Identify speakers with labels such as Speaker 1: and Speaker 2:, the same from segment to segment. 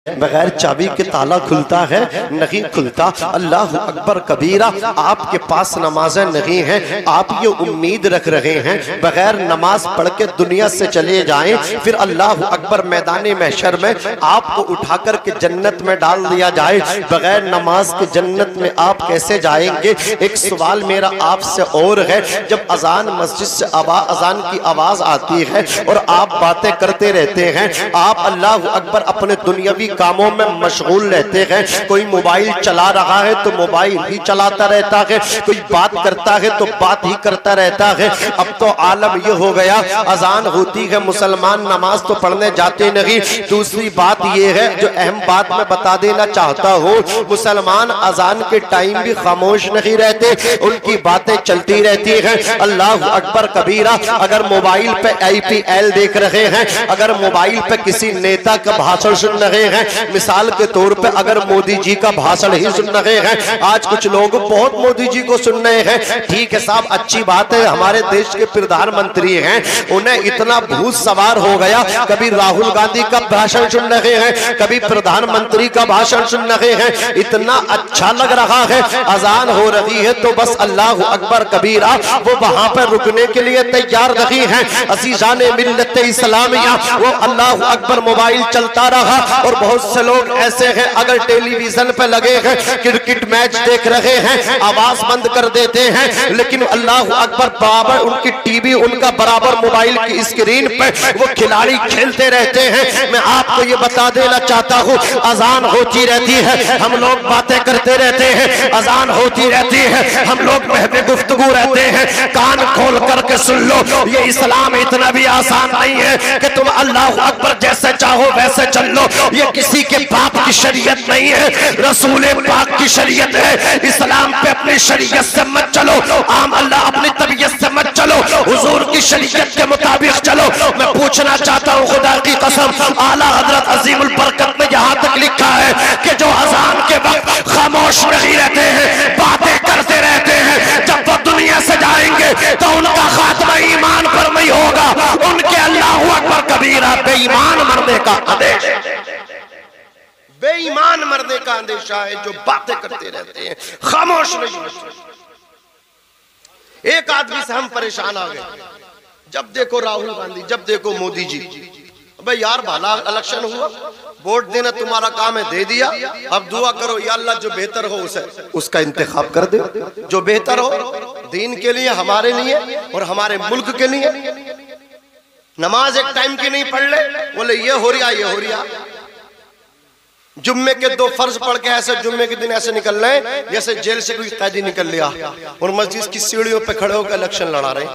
Speaker 1: बगैर चाबी के ताला खुलता है नहीं खुलता। अल्लाह अकबर कबीरा, आपके पास नमाजें नहीं हैं, आप ये उम्मीद रख रहे हैं बगैर नमाज पढ़ के दुनिया से चले जाएं, फिर अल्लाह अकबर मैदान महशर में आपको उठाकर के जन्नत में डाल दिया जाए। बगैर नमाज के जन्नत में आप कैसे जाएंगे? एक सवाल मेरा आपसे और है, जब अजान मस्जिद से अजान की आवाज आती है और आप बातें करते रहते हैं, आप अल्लाह अकबर अपने दुनियावी कामों में मशगूल रहते हैं, कोई मोबाइल चला रहा है तो मोबाइल ही चलाता रहता है, कोई बात करता है तो बात ही करता रहता है। अब तो आलम ये हो गया, अजान होती है मुसलमान नमाज तो पढ़ने जाते नहीं। दूसरी बात ये है जो अहम बात मैं बता देना चाहता हूँ, मुसलमान अजान के टाइम भी खामोश नहीं रहते, उनकी बातें चलती रहती हैं। अल्लाह अकबर कबीरा, अगर मोबाइल पे IPL देख रहे हैं, अगर मोबाइल पे किसी नेता का भाषण सुन रहे हैं, मिसाल के तौर पे अगर मोदी जी का भाषण ही सुन रहे हैं, आज कुछ लोग बहुत मोदी जी को सुन रहे हैं, ठीक है साहब अच्छी बात है, हमारे देश के प्रधानमंत्री हैं, उन्हें इतना भूत सवार हो गया, कभी राहुल गांधी का भाषण सुन रहे हैं, कभी प्रधानमंत्री का भाषण सुन रहे हैं, इतना अच्छा लग रहा है। अजान हो रही है तो बस अल्लाह अकबर कबीरा, वो वहां पर रुकने के लिए तैयार नहीं है। अज़ीज़ाने मिल्लत इस्लामिया, वो अल्लाह अकबर मोबाइल चलता रहा। और बहुत से लोग ऐसे हैं, अगर टेलीविजन पे लगे हैं, क्रिकेट मैच देख रहे हैं, आवाज बंद कर देते हैं, लेकिन अल्लाह अकबर बराबर उनकी टीवी, उनका बराबर मोबाइल की स्क्रीन पे वो खिलाड़ी खेलते रहते हैं। मैं आपको ये बता देना चाहता हूँ, अजान होती रहती है, हम लोग बातें करते रहते हैं, अजान होती रहती है, हम लोग महफिल गुफ्तगू रहते हैं। कान खोल करके सुन लो, ये इस्लाम इतना भी आसान नहीं है कि तुम अल्लाह अकबर जैसे चाहो वैसे चल लो। ये किसी के बाप की शरीयत नहीं है, रसूल पाक की शरीयत है। इस्लाम पे अपनी शरीयत से मत चलो, आम अल्लाह अपनी तबीयत से मत चलो, हुजूर की शरीयत के मुताबिक चलो। मैं पूछना चाहता हूँ खुदा की कसम, आला हजरत अजीमुल बरकत ने यहाँ तक लिखा है कि जो अजान के वक्त खामोश नहीं रहते हैं, बातें करते रहते हैं, जब वो दुनिया से जाएंगे तो उनका खात्मा ईमान पर नहीं होगा, उनके अल्लाहू अकबर कबीरा बेईमान मरने का आदेश, बेईमान मरने का अंदेशा है। जो बातें करते रहते हैं, खामोश नहीं रहते। एक आदमी से हम परेशान आ गए, जब देखो राहुल गांधी, जब देखो मोदी जी। अबे यार भला इलेक्शन हुआ, वोट देना तुम्हारा काम है, दे दिया, अब दुआ करो या अल्लाह जो बेहतर हो उसे उसका इंतखाब कर दे, जो बेहतर हो दीन के लिए, हमारे लिए और हमारे मुल्क के लिए। नमाज एक टाइम की नहीं पढ़ ले, बोले ये हो रहा, ये हो रहा। जुम्मे के 2 फर्ज पढ़ के ऐसे जुम्मे के दिन ऐसे निकल रहे जैसे जेल से कोई कैदी निकल लिया, और मस्जिद की सीढ़ियों पे खड़े होकर इलेक्शन लड़ा रहे,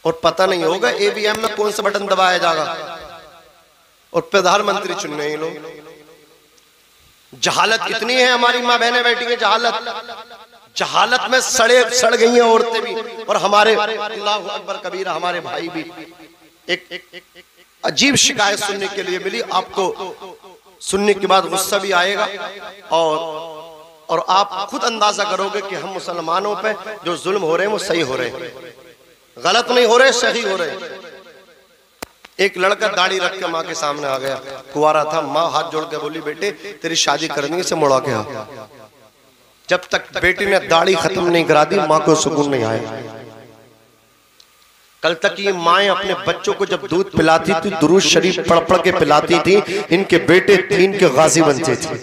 Speaker 1: और पता नहीं होगा EVM में कौन सा बटन दबाया जाएगा, और प्रधानमंत्री चुन रहे हैं लोग। जहालत इतनी है, हमारी माँ बहनें बैठी है, जहालत में सड़ गई हैं औरतें भी, और हमारे अल्लाह अकबर कबीरा हमारे भाई भी। एक अजीब शिकायत सुनने के लिए मिली, आपको सुनने के बाद गुस्सा भी आएगा, और आप खुद अंदाजा करोगे कि हम मुसलमानों पे जो जुल्म हो रहे हैं वो सही हो रहे हैं, गलत नहीं हो रहे, सही हो रहे हैं। एक लड़का दाढ़ी रख के माँ के सामने आ गया, कुंवारा था, माँ हाथ जोड़ के बोली बेटे तेरी शादी करनी है, इसे मुड़ा के आ। जब तक बेटी ने दाढ़ी खत्म नहीं करा दी, माँ को सुकून नहीं आया। कल तक ये माएं अपने बच्चों को जब दूध पिलाती थी, दुरूद शरीफ पढ़ पढ़ के पिलाती थी, इनके बेटे दीन के गाजी बनते थे।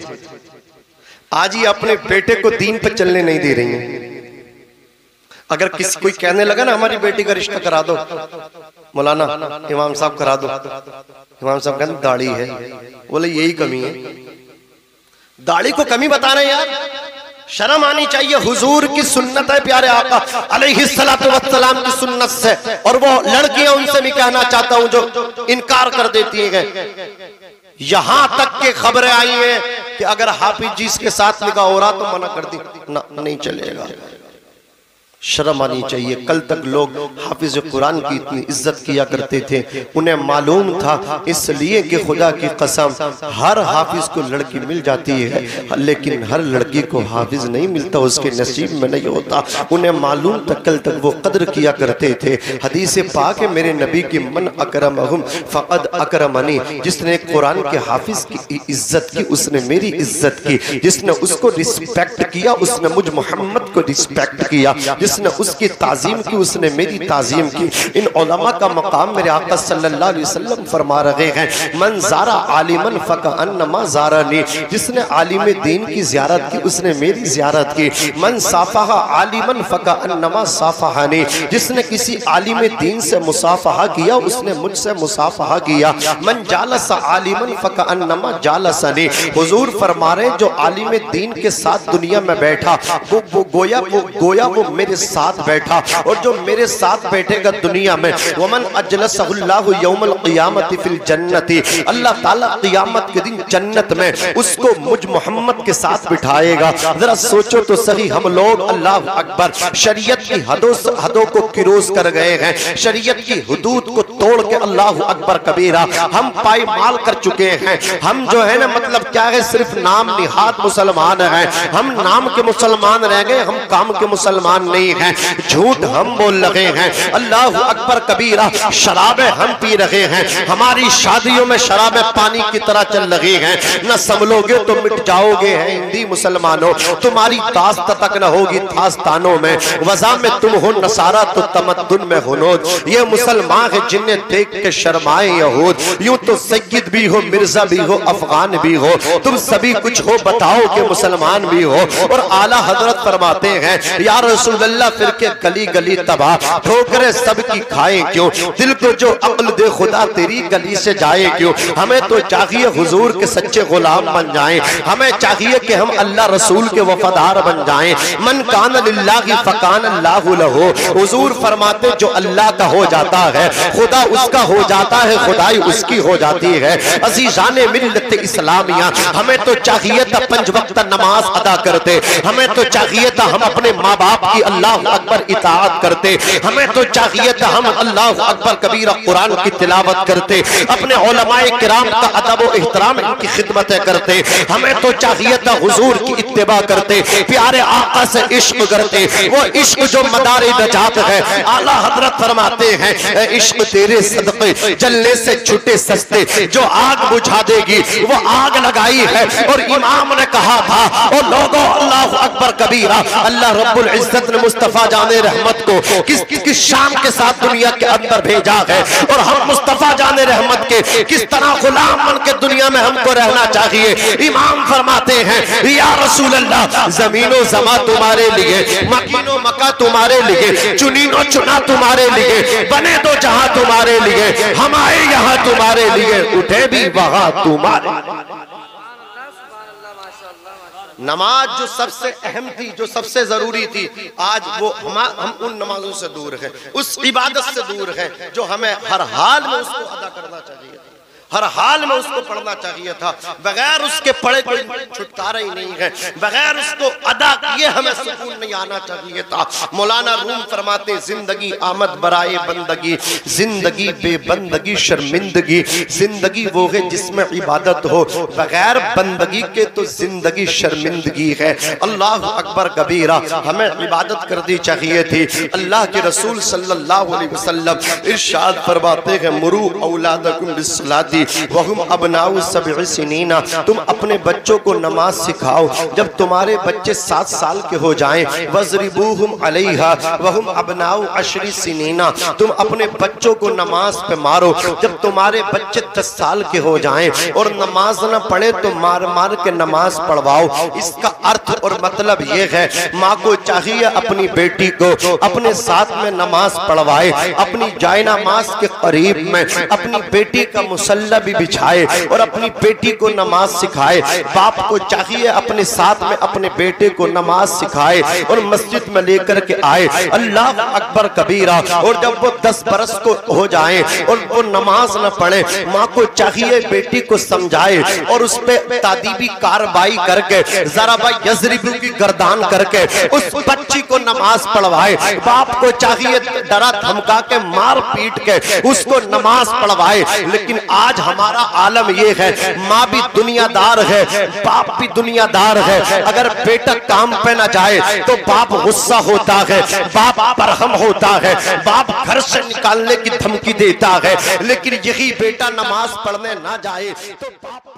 Speaker 1: आज ये अपने बेटे को दीन पर चलने नहीं दे रही हैं। अगर किसी कोई कहने लगा ना हमारी बेटी का रिश्ता करा दो, मौलाना इमाम साहब करा दो, इमाम साहब कहते दाढ़ी है, बोले यही कमी है, दाढ़ी को कमी बता रहे हैं यार, शर्म आनी चाहिए। हुजूर की सुन्नत है प्यारे आका अलैहिस्सलातु वस्सलाम की सुन्नत से, और वो लड़कियां उनसे भी कहना चाहता हूं जो इनकार कर देती हैं। यहां तक के खबरें आई हैं कि अगर हाफिज जी के साथ निकाह हो रहा तो मना कर दी, ना नहीं चलेगा। शर्म आनी चाहिए। कल तक लोग हाफिज कुरान की इतनी इज्जत किया करते थे, उन्हें मालूम था इसलिए कि खुदा की कसम हर हाफिज को लड़की मिल जाती है, लेकिन हर लड़की को हाफिज नहीं मिलता, उसके नसीब में नहीं होता। उन्हें मालूम था, कल तक वो कदर किया करते थे। हदीस पाक है मेरे नबी की, मन अकरमहुम फक़द अकरमनी, जिसने कुरान के हाफिज की इज्जत की उसने मेरी इज्जत की, जिसने उसको रिस्पेक्ट किया उसने मुझ मोहम्मद को रिस्पेक्ट किया, जिसने उसकी ताजीम की उसने मेरी ताजीम की। इन उलमा का मकाम मेरे आका सल्लल्लाहु अलैहि वसल्लम फरमा रहे हैं, मन ज़ारा आलिमन फ़कअन्नमा ज़ारनी, जिसने आलिम दीन की ज़ियारत की उसने मेरी ज़ियारत की। मन साफ़हा आलिमन फ़कअन्नमा साफ़हानी, जिसने किसी आलिम दीन से मुसाफ़हा किया उसने मुझसे मुसाफ़हा किया। मन जालस आलिमन फ़कअन्नमा जालसनी, हुजूर फरमा रहे जो आलिम दीन के साथ दुनिया में बैठा वो गोया वो मेरे साथ बैठा, और जो मेरे साथ बैठेगा दुनिया में, वमन अजलसहुल्लाहु यौमल क़ियामति फिल जन्नति, अल्लाह ताला क़ियामत के दिन जन्नत में उसको मुझ मोहम्मद के साथ बिठाएगा। जरा सोचो तो सही, हम लोग अल्लाह अकबर शरीयत की हदों को किरोज कर गए हैं, शरीयत की हुदूद को तोड़ के अल्लाह अकबर कबीरा हम पायमाल कर चुके हैं। हम जो है ना मतलब क्या है, सिर्फ नाम निहात मुसलमान हैं, हम नाम के मुसलमान रह गए, हम काम के मुसलमान नहीं हैं। झूठ हम बोल रहे हैं, अल्लाह अकबर कबीरा शराबें हम पी रहे हैं, हमारी शादियों में शराबें पानी की तरह चल रही हैं। न संभलोगे तो मिट जाओगे हैं हिंदी मुसलमानों, तुम्हारी दास्त तक न होगी दास्तानों में, वज़ा में तुम हो नसारा तो तमद्दुन में हुनूद। ये मुसलमान है जिन्हें देख के शर्माए यहूद, यूं तो सैयद भी हो, मिर्जा भी हो, अफगान भी हो, तुम सभी कुछ हो, बताओ कि मुसलमान भी हो। और आला हजरत फरमाते हैं, या रसूल अल्लाह फिर के गली गली तबाह, ठोकरे सबकी खाए क्यों, दिल को जो अक्ल दे खुदा तेरी गली से जाए क्यों। हमें तो चाहिए हुजूर के सच्चे गुलाम बन जाएं, हमें चाहिए कि हम अल्लाह रसूल के वफादार बन जाएं। मन कान लिल्लाहि फकान अल्लाहु लहू, हुजूर फरमाते जो अल्लाह का हो जाता है खुदा उसका हो जाता है, खुदाई उसकी हो जाती है। अज़ीज़ाने मिल्लत इस्लामिया, हमें तो चाहिए था पंज वक्त नमाज अदा करते, हमें तो चाहिए था हम अपने माँ बाप की अल्लाह अकबर इताअत करते, हमें तो चाहिए था हम अल्लाह अकबर कबीरा कुरान की तिलावत करते, अपने उलमाए किराम का अदब व एहतराम इनकी खिदमतें करते, हमें तो चाहिए था हुजूर की इत्तिबा करते, प्यारे आका से इश्क करते, वो इश्क जो मदारे नजात है। आला हजरत फरमाते हैं, इश्क तेरे सदक़े जलने से छुटे सस्ते, जो आग बुझा देगी वो आग लगाई है। और इमाम ने कहा था, और लोगों अल्लाह अकबर कबीरा, अल्लाह रब्बुल इज्जत ने मुस्तफा जाने रहमत को किस शाम के साथ दुनिया के अंदर भेजा है, और हम मुस्तफा जाने रहमत के किस तरह गुलाम बन के दुनिया में हमको रहना चाहिए। इमाम फरमाते हैं, या रसूल अल्लाह जमीनो जमा तुम्हारे लिए, मकीनो मका तुम्हारे लिए, चुनीनो चुना तुम्हारे लिए, बने दो जहां तुम्हारे लिए, हम आए यहाँ तुम्हारे लिए, उठे भी वहां तुम्हारे। नमाज जो सबसे अहम थी, जो सबसे जरूरी थी, आज वो हम उन नमाजों से दूर हैं, उस इबादत से दूर हैं जो हमें हर हाल में उसको अदा करना चाहिए, हर हाल में उसको पढ़ना चाहिए था। बगैर उसके पढ़े कोई छुटकारा ही नहीं है, बगैर उसको अदा किए हमें सुकून नहीं आना चाहिए था। मौलाना रूम फरमाते, जिंदगी आमद बराए बंदगी, जिंदगी बेबंदगी शर्मिंदगी, जिंदगी वो है जिसमें इबादत हो, बगैर बंदगी के तो जिंदगी शर्मिंदगी है। अल्लाह अकबर कबीरा, हमें इबादत करनी चाहिए थी। अल्लाह के रसूल सल्लल्लाहु अलैहि वसल्लम इरशाद फरमाते हैं, मुरू औलादकुम बिस्सलाती वहुम अबनाउ सब'i सिनीना, तुम अपने बच्चों को नमाज सिखाओ जब तुम्हारे बच्चे 7 साल के हो जाएं। वज़रिबूहुम अलैहा वहुम अबनाउ 10 सिनीना, तुम अपने बच्चों को नमाज पे मारो जब तुम्हारे बच्चे 10 साल के हो जाएं, और नमाज न पढ़े तो मार मार के नमाज पढ़वाओ। इसका अर्थ और मतलब ये है, माँ को चाहिए अपनी बेटी को अपने साथ में नमाज पढ़वाए, अपनी जायनमाज के करीब में अपनी बेटी का मुसल्ला मुसल्ला भी बिछाए और अपनी बेटी को नमाज सिखाए। बाप को चाहिए अपने साथ में अपने बेटे को नमाज सिखाए और मस्जिद में लेकर के आए। अल्लाह अकबर कबीरा। और जब वो 10 बरस को हो जाए और वो नमाज न पढ़े, माँ को चाहिए बेटी को समझाए और उस पे तादीबी कार्रवाई करके ज़राबा यज़रिबु की गर्दान करके उस बच्ची को नमाज पढ़वाए। बाप को चाहिए डरा धमका के मार पीट के उसको नमाज पढ़वाए। लेकिन आज हमारा आलम यह है, माँ भी दुनियादार है, बाप भी दुनियादार है। अगर बेटा काम पे ना जाए तो बाप गुस्सा होता है, बाप बरहम होता है, बाप घर से निकालने की धमकी देता है। लेकिन यही बेटा नमाज पढ़ने ना जाए तो बाप